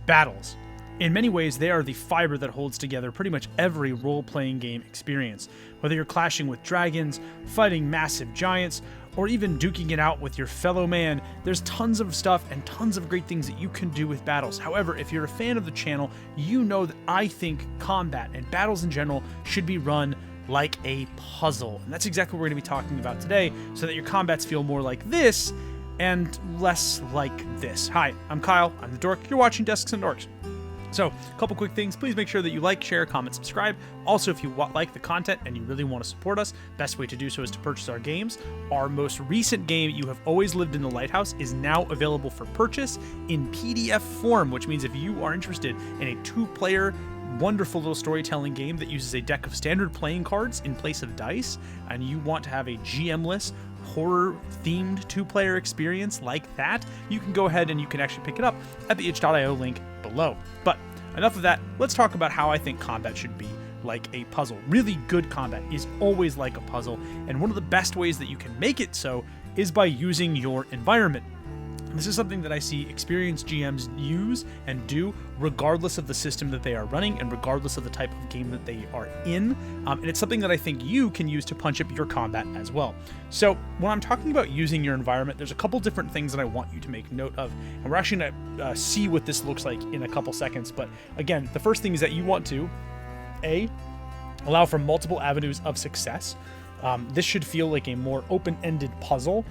Battles. In many ways, they are the fiber that holds together pretty much every role-playing game experience. Whether you're clashing with dragons, fighting massive giants, or even duking it out with your fellow man, there's tons of stuff and tons of great things that you can do with battles. However, if you're a fan of the channel, you know that I think combat and battles in general should be run like a puzzle. And that's exactly what we're going to be talking about today, so that your combats feel more like this and less like this. Hi, I'm Kyle, I'm the Dork, you're watching Desks and Dorks. So, a couple quick things. Please make sure that you like, share, comment, subscribe. Also, if you like the content and you really want to support us, best way to do so is to purchase our games. Our most recent game, You Have Always Lived in the Lighthouse, is now available for purchase in PDF form, which means if you are interested in a two-player, wonderful little storytelling game that uses a deck of standard playing cards in place of dice, and you want to have a GM-less, horror-themed two-player experience like that, you can go ahead and you can actually pick it up at the itch.io link below. But enough of that, let's talk about how I think combat should be like a puzzle. Really good combat is always like a puzzle, and one of the best ways that you can make it so is by using your environment. This is something that I see experienced GMs use and do regardless of the system that they are running and regardless of the type of game that they are in. And it's something that I think you can use to punch up your combat as well. So when I'm talking about using your environment, there's a couple different things that I want you to make note of. And we're actually going to see what this looks like in a couple seconds. But again, the first thing is that you want to, A, allow for multiple avenues of success. This should feel like a more open-ended puzzle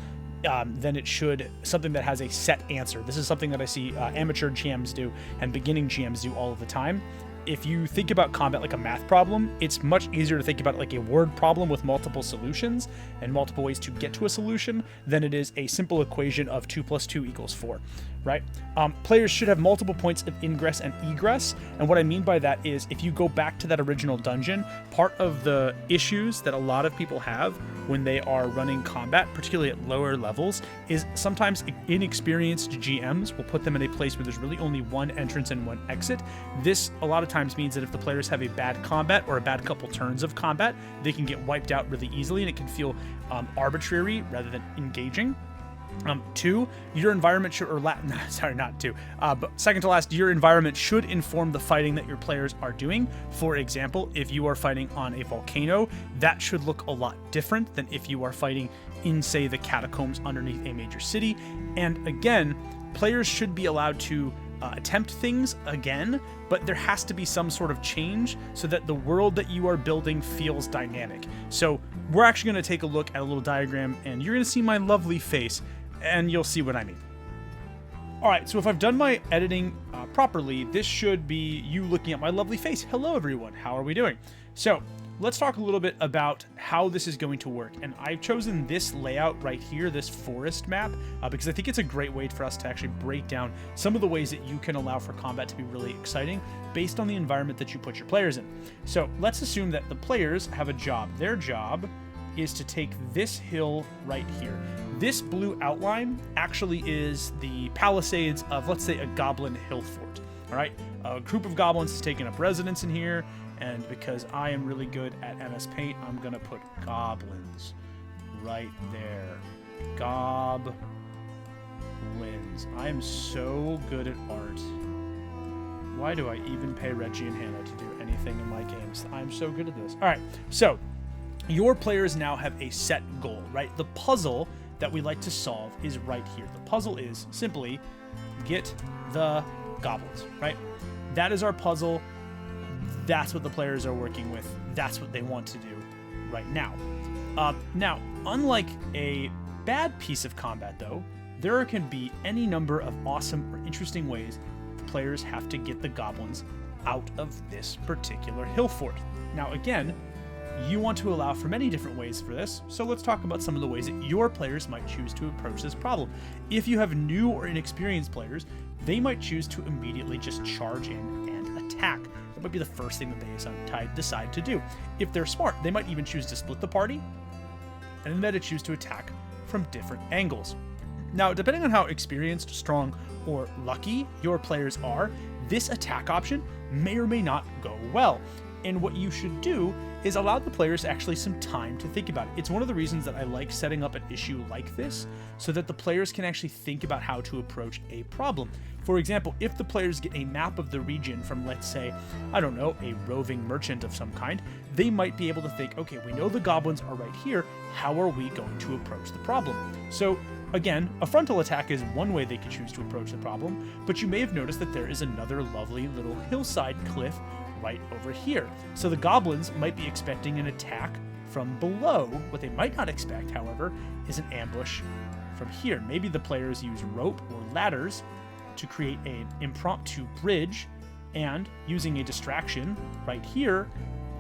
than it should something that has a set answer. This is something that I see amateur GMs do and beginning GMs do all of the time. If you think about combat like a math problem, it's much easier to think about it like a word problem with multiple solutions and multiple ways to get to a solution than it is a simple equation of 2 + 2 = 4, right? Players should have multiple points of ingress and egress, and what I mean by that is if you go back to that original dungeon, part of the issues that a lot of people have when they are running combat, particularly at lower levels, is sometimes inexperienced GMs will put them in a place where there's really only one entrance and one exit. This a lot of times means that if the players have a bad combat or a bad couple turns of combat, they can get wiped out really easily and it can feel arbitrary rather than engaging. Two, your environment should, but second to last, your environment should inform the fighting that your players are doing. For example, if you are fighting on a volcano, that should look a lot different than if you are fighting in, say, the catacombs underneath a major city. And again, players should be allowed to attempt things again, but there has to be some sort of change so that the world that you are building feels dynamic. So we're actually going to take a look at a little diagram, and you're going to see my lovely face, and you'll see what I mean. All right, so if I've done my editing properly, this should be you looking at my lovely face. Hello, everyone. How are we doing? So let's talk a little bit about how this is going to work. And I've chosen this layout right here, this forest map, because I think it's a great way for us to actually break down some of the ways that you can allow for combat to be really exciting based on the environment that you put your players in. So let's assume that the players have a job. Their job is to take this hill right here. This blue outline actually is the palisades of, let's say, a goblin hill fort. All right, a group of goblins has taken up residence in here, and because I am really good at MS Paint, I'm gonna put goblins right there. Goblins. I am so good at art. Why do I even pay Reggie and Hannah to do anything in my games? I'm so good at this. All right, so your players now have a set goal, right? The puzzle that we like to solve is right here. The puzzle is simply get the goblins, right? That is our puzzle. That's what the players are working with. That's what they want to do right now. Now, unlike a bad piece of combat, though, there can be any number of awesome or interesting ways the players have to get the goblins out of this particular hill fort. Now, again, you want to allow for many different ways for this, so let's talk about some of the ways that your players might choose to approach this problem. If you have new or inexperienced players, they might choose to immediately just charge in and attack. That might be the first thing that they decide to do. If they're smart, they might even choose to split the party, and then to choose to attack from different angles. Now, depending on how experienced, strong, or lucky your players are, this attack option may or may not go well. And what you should do is allow the players actually some time to think about it. It's one of the reasons that I like setting up an issue like this, so that the players can actually think about how to approach a problem. For example, if the players get a map of the region from, let's say, I don't know, a roving merchant of some kind, they might be able to think, okay, we know the goblins are right here, how are we going to approach the problem? So again, a frontal attack is one way they could choose to approach the problem, but you may have noticed that there is another lovely little hillside cliff right over here. So the goblins might be expecting an attack from below. What they might not expect, however, is an ambush from here. Maybe the players use rope or ladders to create an impromptu bridge, and using a distraction right here,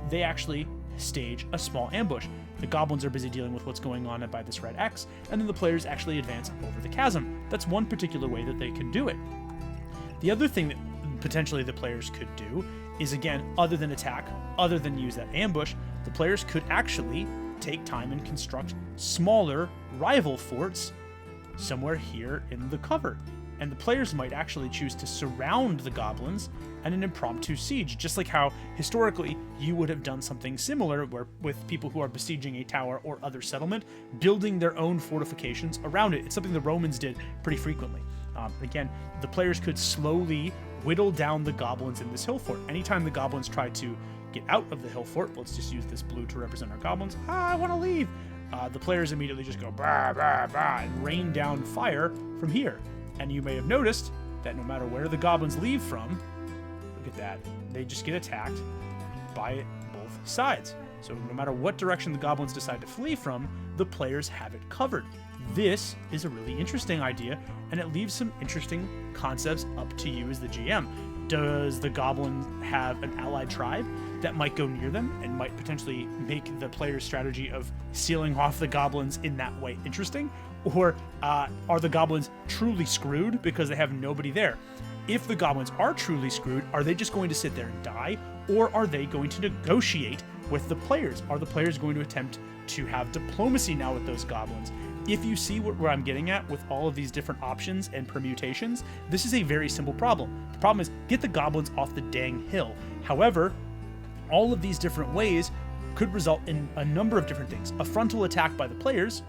they actually stage a small ambush. The goblins are busy dealing with what's going on by this red X, and then the players actually advance over the chasm. That's one particular way that they can do it. The other thing that potentially the players could do is, again, other than attack, other than use that ambush, the players could actually take time and construct smaller rival forts somewhere here in the cover. And the players might actually choose to surround the goblins and an impromptu siege, just like how historically you would have done something similar where with people who are besieging a tower or other settlement, building their own fortifications around it. It's something the Romans did pretty frequently. Again, the players could slowly whittle down the goblins in this hill fort. Anytime the goblins try to get out of the hill fort, let's just use this blue to represent our goblins. I want to leave. The players immediately just go bah, bah, bah, and rain down fire from here. And you may have noticed that no matter where the goblins leave from, look at that, they just get attacked by both sides. So no matter what direction the goblins decide to flee from, the players have it covered. This is a really interesting idea, and it leaves some interesting concepts up to you as the GM. Does the goblin have an allied tribe that might go near them and might potentially make the player's strategy of sealing off the goblins in that way interesting? Or are the goblins truly screwed because they have nobody there? If the goblins are truly screwed, are they just going to sit there and die? Or are they going to negotiate with the players? Are the players going to attempt to have diplomacy now with those goblins? If you see where I'm getting at with all of these different options and permutations, this is a very simple problem. The problem is get the goblins off the dang hill. However, all of these different ways could result in a number of different things. A frontal attack by the players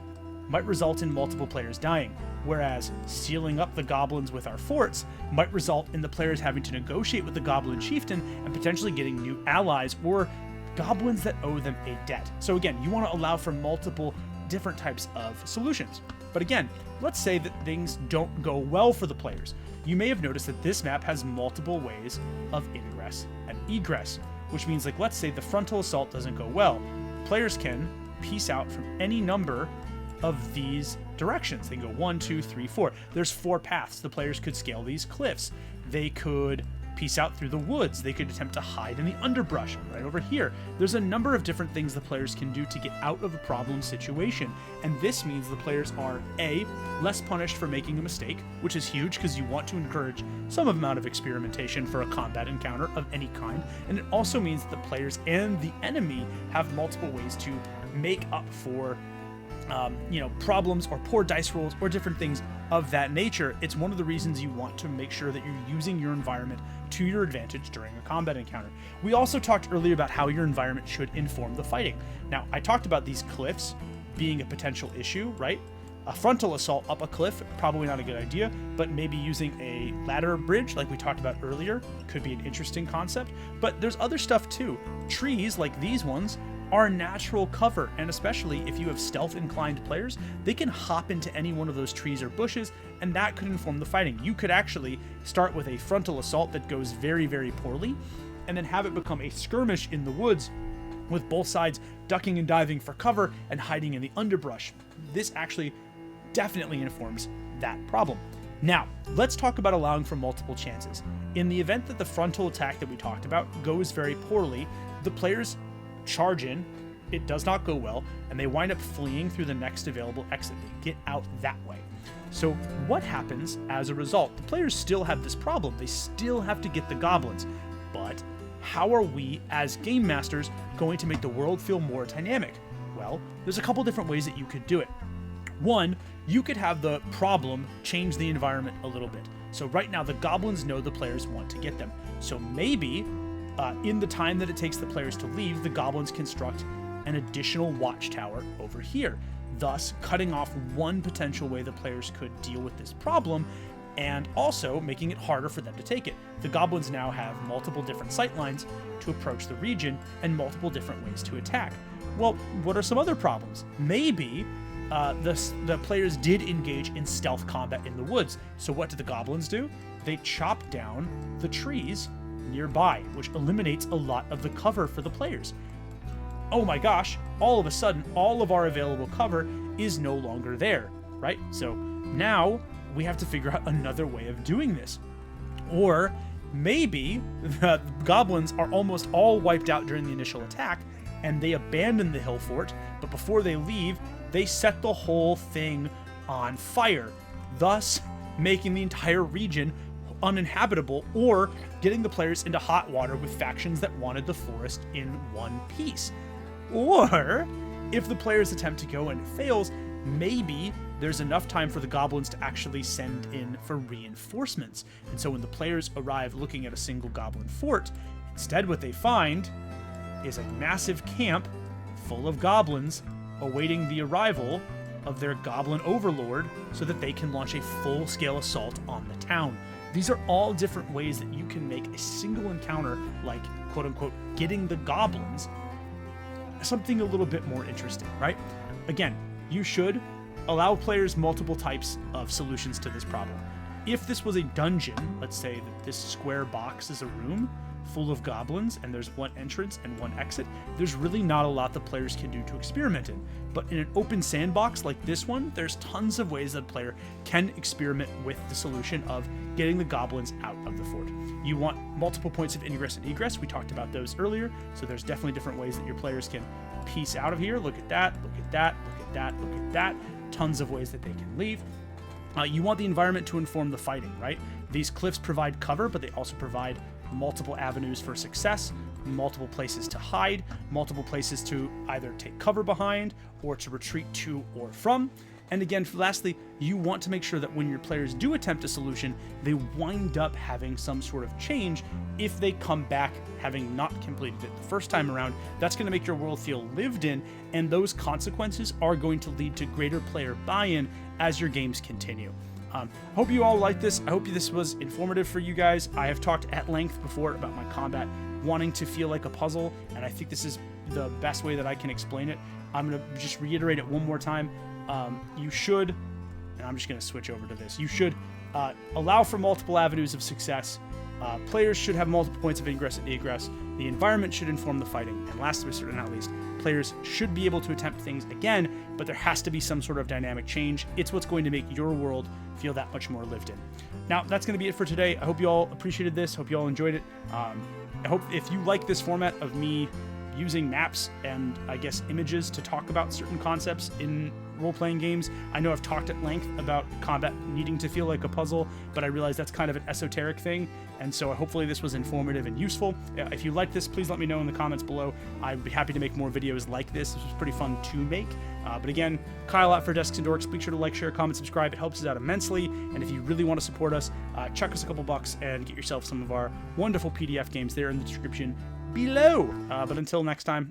might result in multiple players dying, whereas sealing up the goblins with our forts might result in the players having to negotiate with the goblin chieftain and potentially getting new allies or goblins that owe them a debt. So again, you want to allow for multiple different types of solutions. But again, let's say that things don't go well for the players. You may have noticed that this map has multiple ways of ingress and egress, which means, like, let's say the frontal assault doesn't go well. Players can piece out from any number of these directions. They can go 1, 2, 3, 4. There's 4 paths. The players could scale these cliffs. They could piece out through the woods. They could attempt to hide in the underbrush right over here. There's a number of different things the players can do to get out of a problem situation. And this means the players are A, less punished for making a mistake, which is huge because you want to encourage some amount of experimentation for a combat encounter of any kind. And it also means that the players and the enemy have multiple ways to make up for problems or poor dice rolls or different things of that nature. It's one of the reasons you want to make sure that you're using your environment to your advantage during a combat encounter. We also talked earlier about how your environment should inform the fighting. Now, I talked about these cliffs being a potential issue, right? A frontal assault up a cliff, probably not a good idea, but maybe using a ladder bridge like we talked about earlier could be an interesting concept. But there's other stuff too. Trees like these ones are natural cover, and especially if you have stealth inclined players, they can hop into any one of those trees or bushes, and that could inform the fighting. You could actually start with a frontal assault that goes very, very poorly, and then have it become a skirmish in the woods with both sides ducking and diving for cover and hiding in the underbrush. This actually definitely informs that problem. Now, let's talk about allowing for multiple chances. In the event that the frontal attack that we talked about goes very poorly, the players charge in, it does not go well, and they wind up fleeing through the next available exit. They get out that way. So what happens as a result? The players still have this problem. They still have to get the goblins. But how are we as game masters going to make the world feel more dynamic? Well, there's a couple different ways that you could do it. One, you could have the problem change the environment a little bit. So right now the goblins know the players want to get them. So maybe In the time that it takes the players to leave, the goblins construct an additional watchtower over here, thus cutting off one potential way the players could deal with this problem, and also making it harder for them to take it. The goblins now have multiple different sightlines to approach the region and multiple different ways to attack. Well, what are some other problems? Maybe the players did engage in stealth combat in the woods. So what do the goblins do? They chop down the trees nearby, which eliminates a lot of the cover for the players. Oh my gosh, all of a sudden, all of our available cover is no longer there, right? So now we have to figure out another way of doing this. Or maybe the goblins are almost all wiped out during the initial attack, and they abandon the hill fort, but before they leave, they set the whole thing on fire, thus making the entire region uninhabitable, or getting the players into hot water with factions that wanted the forest in one piece. Or if the players attempt to go and it fails, maybe there's enough time for the goblins to actually send in for reinforcements. And so when the players arrive looking at a single goblin fort, instead what they find is a massive camp full of goblins awaiting the arrival of their goblin overlord so that they can launch a full-scale assault on the town. These are all different ways that you can make a single encounter, like quote-unquote getting the goblins, something a little bit more interesting, right? Again, you should allow players multiple types of solutions to this problem. If this was a dungeon, let's say that this square box is a room full of goblins and there's one entrance and one exit, there's really not a lot the players can do to experiment in. But in an open sandbox like this one, there's tons of ways that a player can experiment with the solution of getting the goblins out of the fort. You want multiple points of ingress and egress. We talked about those earlier, so there's definitely different ways that your players can piece out of here. Look at that, look at that, look at that, look at that. Tons of ways that they can leave. You want the environment to inform the fighting, right? These cliffs provide cover, but they also provide multiple avenues for success, multiple places to hide, multiple places to either take cover behind or to retreat to or from. And again, lastly, you want to make sure that when your players do attempt a solution, they wind up having some sort of change. If they come back having not completed it the first time around, that's going to make your world feel lived in, and those consequences are going to lead to greater player buy-in as your games continue. I hope you all like this. I hope this was informative for you guys. I have talked at length before about my combat wanting to feel like a puzzle, and I think this is the best way that I can explain it. I'm going to just reiterate it one more time. You should, and I'm just going to switch over to this, you should allow for multiple avenues of success. Players should have multiple points of ingress and egress. The environment should inform the fighting. And last but certainly not least, players should be able to attempt things again, but there has to be some sort of dynamic change. It's what's going to make your world feel that much more lived in. Now, that's going to be it for today. I hope you all appreciated this. Hope you all enjoyed it. I hope if you like this format of me using maps and, I guess, images to talk about certain concepts in role-playing games. I know I've talked at length about combat needing to feel like a puzzle, but I realize that's kind of an esoteric thing, and so hopefully this was informative and useful. If you like this, please let me know in the comments below. I'd be happy to make more videos like this. This was pretty fun to make. But again, Kyle out for Desks and Dorks. Make sure to like, share, comment, subscribe. It helps us out immensely, and if you really want to support us, chuck us a couple bucks and get yourself some of our wonderful PDF games there in the description below. But until next time,